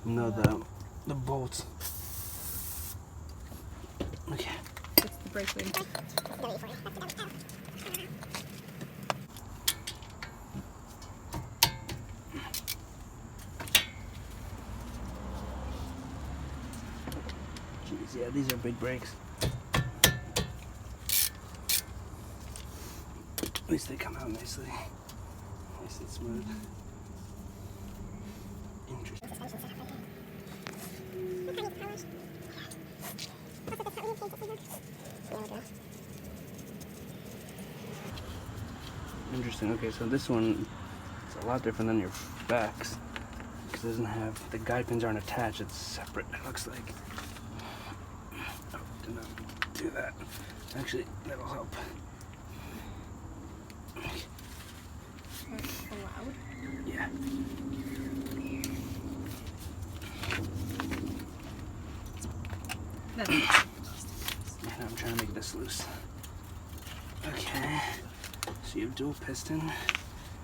No, the bolts. Okay. It's the brake ring. Jeez, yeah, these are big brakes. At least they come out nicely. Nice and smooth. Interesting. Interesting. Okay, so this one is a lot different than your backs because it doesn't have, the guide pins aren't attached. It's separate. It looks like. Oh, did not do that. Actually, that'll help. Allowed? Yeah. That's And I'm trying to make this loose. Okay. So you have dual piston,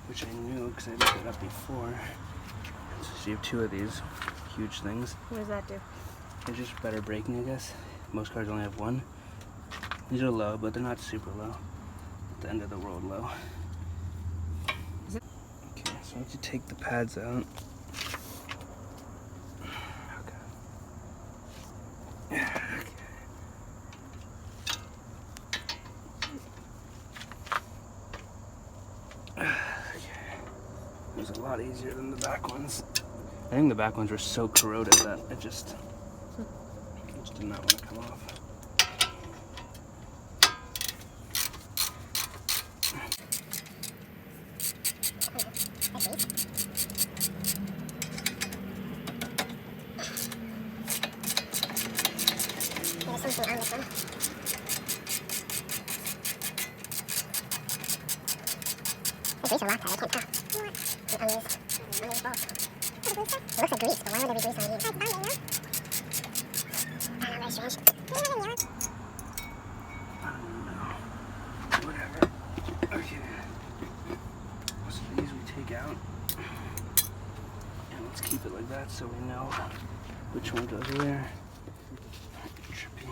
which I knew because I looked it up before. So you have two of these huge things. What does that do? They're just better braking, I guess. Most cars only have one. These are low, but they're not super low. At the end of the world low. Is it? Okay, so once you take the pads out. Okay. It was a lot easier than the back ones. I think the back ones were so corroded that it just did not want to come off. There's something on this one. The grease are locked, I can't tell. On these bolts. It looks like grease, but why would there be grease on these? I don't know, very strange. I don't know. Whatever. Okay. So these we take out. And let's keep it like that so we know which one goes where. Trippy.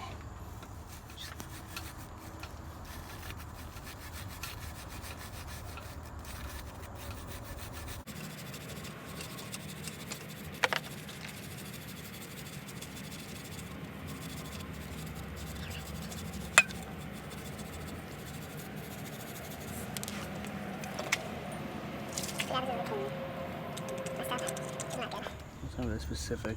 It's not really specific.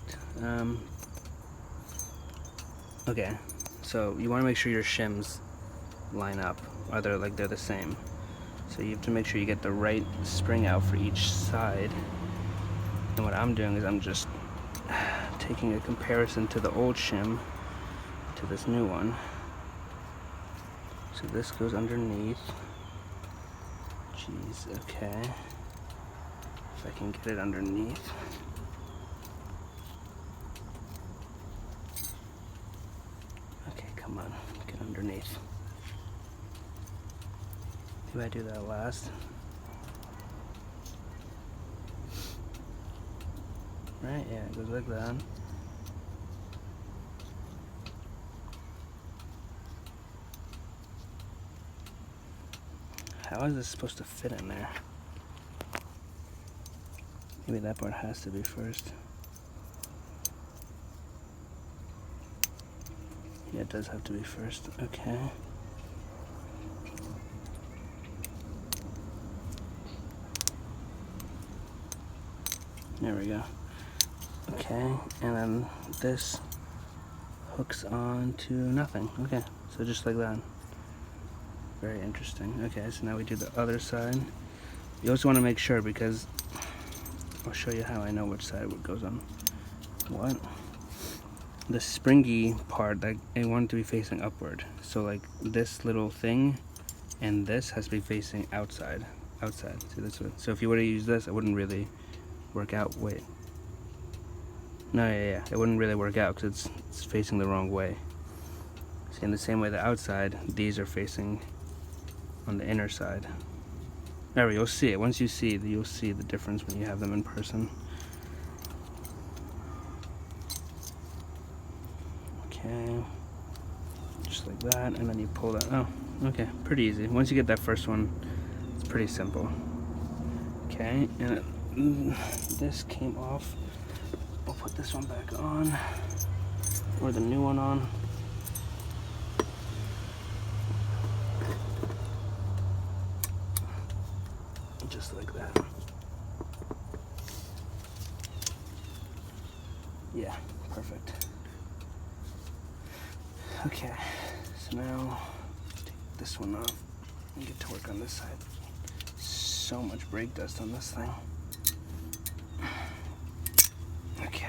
Okay, so you want to make sure your shims line up, or they're the same. So you have to make sure you get the right spring out for each side. And what I'm doing is I'm just taking a comparison to the old shim to this new one. So this goes underneath. Jeez, okay. If I can get it underneath. Okay, come on, get underneath. Maybe I do that last. Right, yeah, it goes like that. How is this supposed to fit in there? Maybe that part has to be first. Yeah, it does have to be first. Okay. There we go. Okay, and then this hooks on to nothing. Okay, so just like that. Very interesting. Okay, so now we do the other side. You also want to make sure, because I'll show you how I know which side it goes on what. The springy part, like, I want it to be facing upward. So like this little thing and this has to be facing outside. See this way. So if you were to use this, it wouldn't really work out. Wait. No, yeah. It wouldn't really work out because it's facing the wrong way. See, in the same way the outside, these are facing on the inner side. There, you'll see it. Once you see it, you'll see the difference when you have them in person. that, and then you pull that. Oh, okay, pretty easy. Once you get that first one, it's pretty simple. Okay, and this came off. We'll put this one back on, or the new one on. Just like that. Yeah, perfect. Okay, so now take this one off and get to work on this side. So much brake dust on this thing. Okay.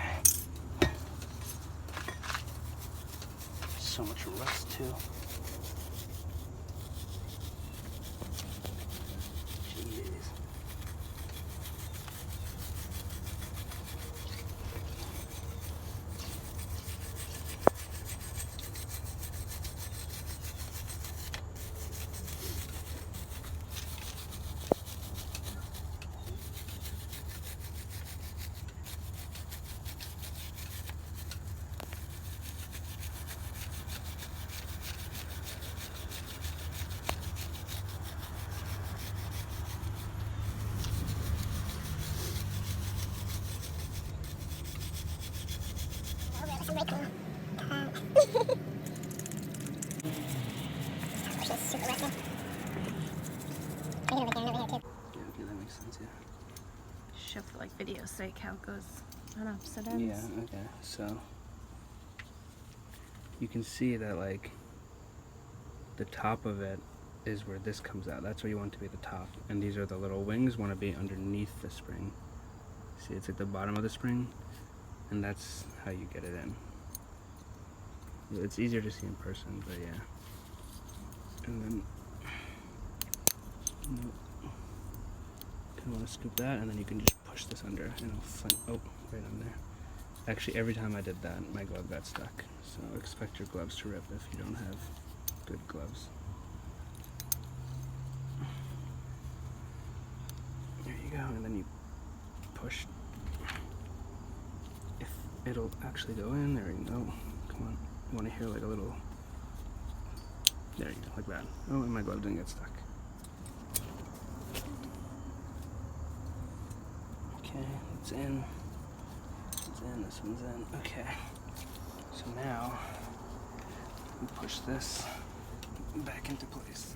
So much rust too. Jeez. Super working. Over here, over here too. Yeah, okay, that makes sense, yeah. Show for like video's sake how it goes on opposite ends. Yeah, okay, so you can see that like the top of it is where this comes out. That's where you want to be the top. And these are the little wings, want to be underneath the spring. See, it's at the bottom of the spring, and that's how you get it in. It's easier to see in person, but yeah. And then kind of want to scoop that, and then you can just push this under, and it'll oh, right on there. Actually, every time I did that, my glove got stuck. So expect your gloves to rip if you don't have good gloves. There you go, and then you push. If it'll actually go in, there you go. Come on, you want to hear like a little. There you go, like that. Oh, and my glove didn't get stuck. Okay, it's in. It's in, this one's in. Okay. So now, we push this back into place.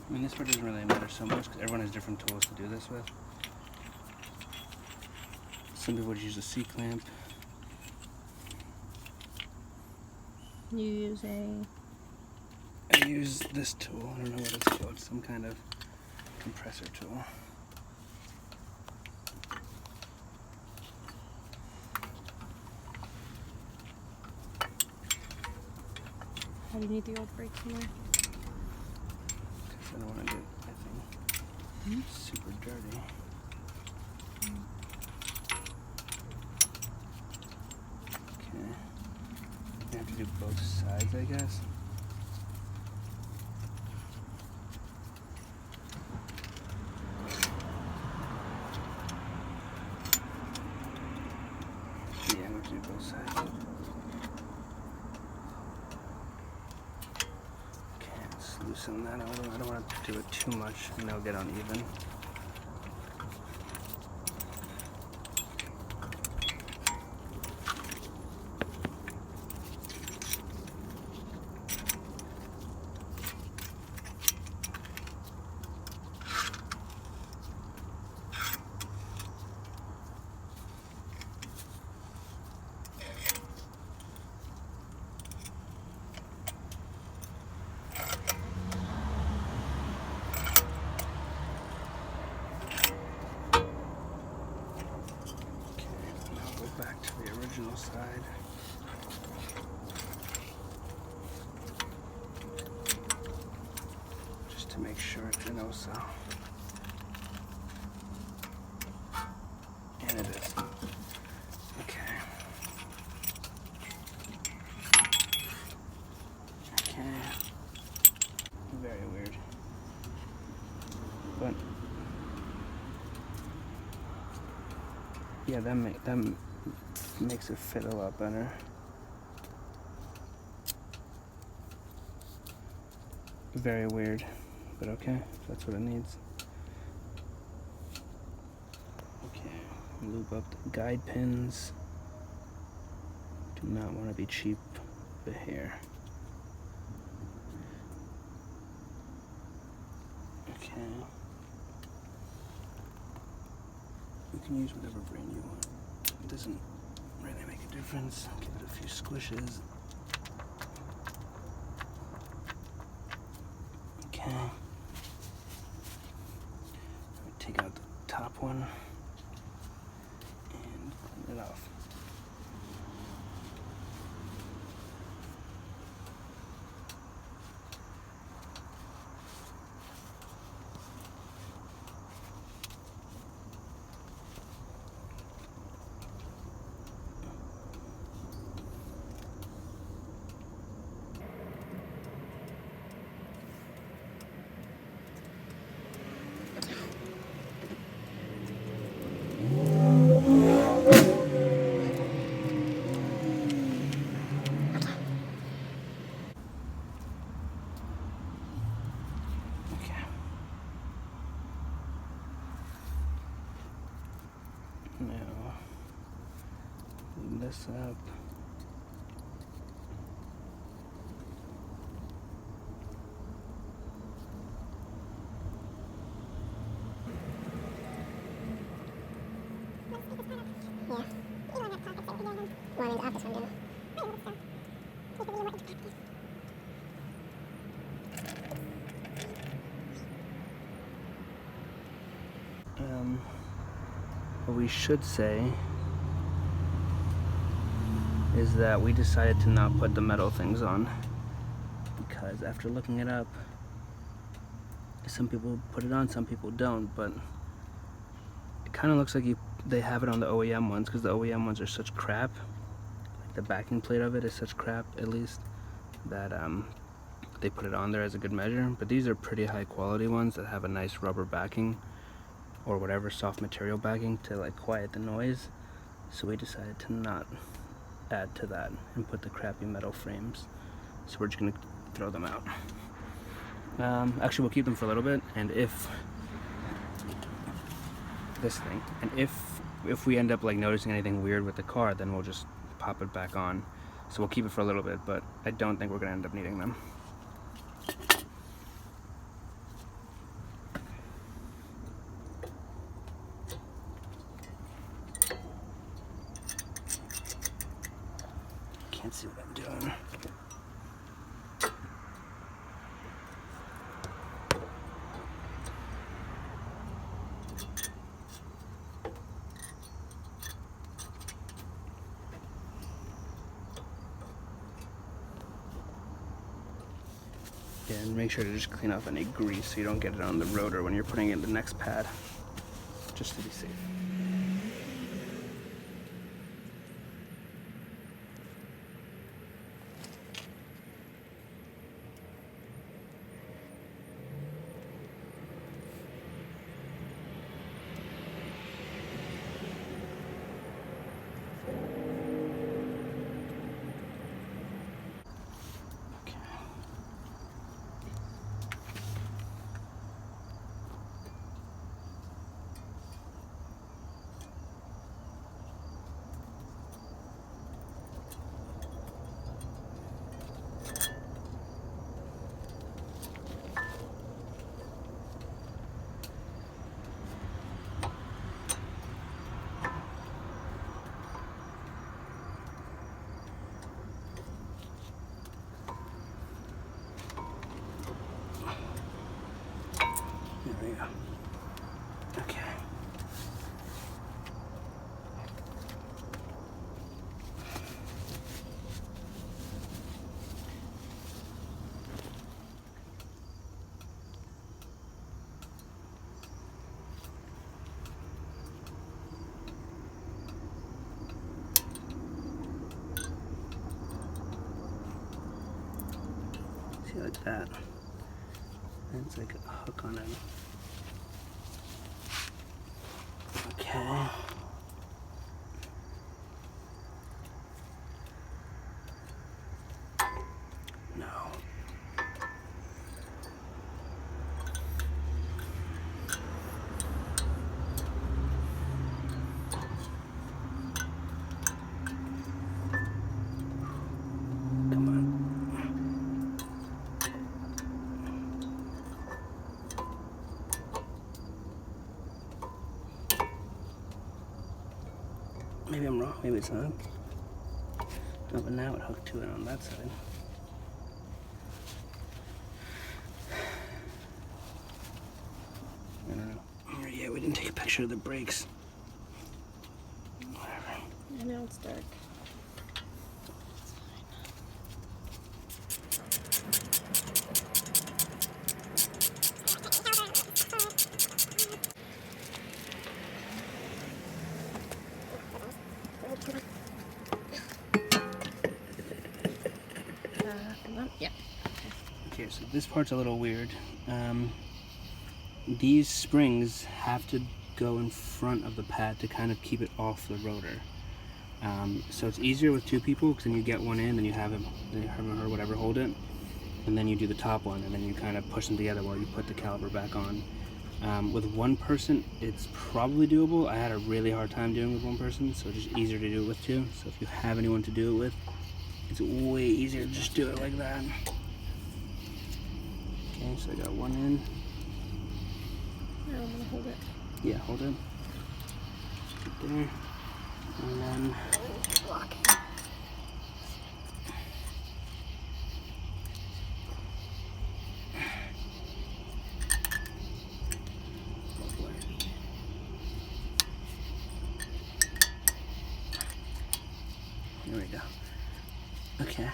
I mean, this part doesn't really matter so much because everyone has different tools to do this with. Some people would use a C-clamp. You use I use this tool. I don't know what it's called. Some kind of compressor tool. How do you need the old brakes in there? Because I don't want to get anything super dirty. Okay. You have to do both sides, I guess. Yeah, I'm going to do both sides. Okay, let's loosen that a little. I don't want to do it too much and it'll get uneven. Back to the original side. Just to make sure it's in also. And it is. Okay. Okay. Very weird. But yeah, that makes it fit a lot better. Very weird, but okay, that's what it needs. Okay, lube up the guide pins. Do not want to be cheap with here. Okay. You can use whatever brand you want. It doesn't really make a difference. Give it a few squishes. Okay. Take out the top one and clean it off. Now, clean this up. Yeah. You don't have pockets or anything. Well, I mean, the office one do. What we should say is that we decided to not put the metal things on because after looking it up, some people put it on, some people don't, but it kind of looks like they have it on the OEM ones because the OEM ones are such crap. Like the backing plate of it is such crap, at least, that they put it on there as a good measure. But these are pretty high quality ones that have a nice rubber backing or whatever soft material backing to like quiet the noise. So we decided to not add to that and put the crappy metal frames. So we're just gonna throw them out. Actually, we'll keep them for a little bit, and if we end up like noticing anything weird with the car, then we'll just pop it back on. So we'll keep it for a little bit, but I don't think we're gonna end up needing them. Can't see what I'm doing. Yeah, and make sure to just clean off any grease so you don't get it on the rotor when you're putting it in the next pad, just to be safe. There we go. Okay. See, like that. And it's like a hook on it. Okay. No. Come on. Maybe I'm wrong. Maybe it's not. No, but now it hooked to it on that side. I don't know. Yeah, we didn't take a picture of the brakes. Whatever. I know it's dark. Come on. Yeah. Okay, so this part's a little weird. These springs have to go in front of the pad to kind of keep it off the rotor. So it's easier with two people because then you get one in and you have him or her, whatever, hold it. And then you do the top one and then you kind of push them together while you put the caliper back on. With one person, it's probably doable. I had a really hard time doing it with one person, so it's just easier to do it with two. So if you have anyone to do it with, it's way easier to just do it like that. Okay, so I got one in. No, I'm gonna hold it. Yeah, hold it. Right there. And then Block. there we go. Okay.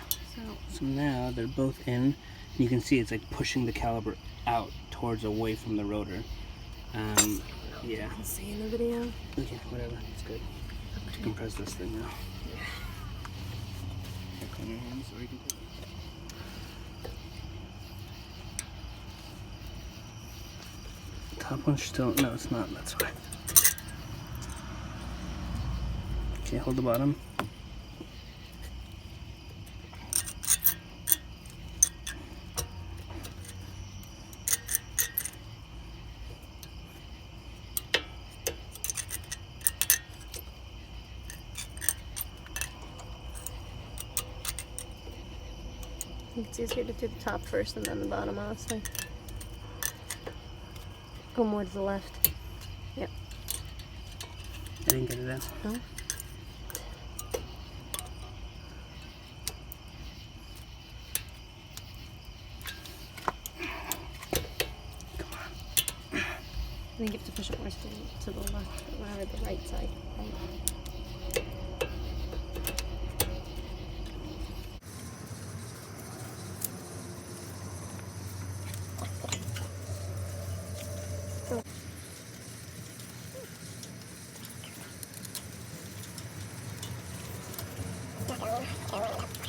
So now they're both in. You can see it's like pushing the caliper out towards away from the rotor. Yeah. You can see in the video. Okay, whatever. It's good. Okay. Compress this thing now. Yeah. Here, clean your hands so you can take it. Top one's still, no, it's not. That's fine. Okay, hold the bottom. It's easier to do the top first and then the bottom, honestly. Go more to the left. Yep. I didn't get it in. No? Come on. I think you have to push it more to the left, or the right side. Right. Gotta line it up.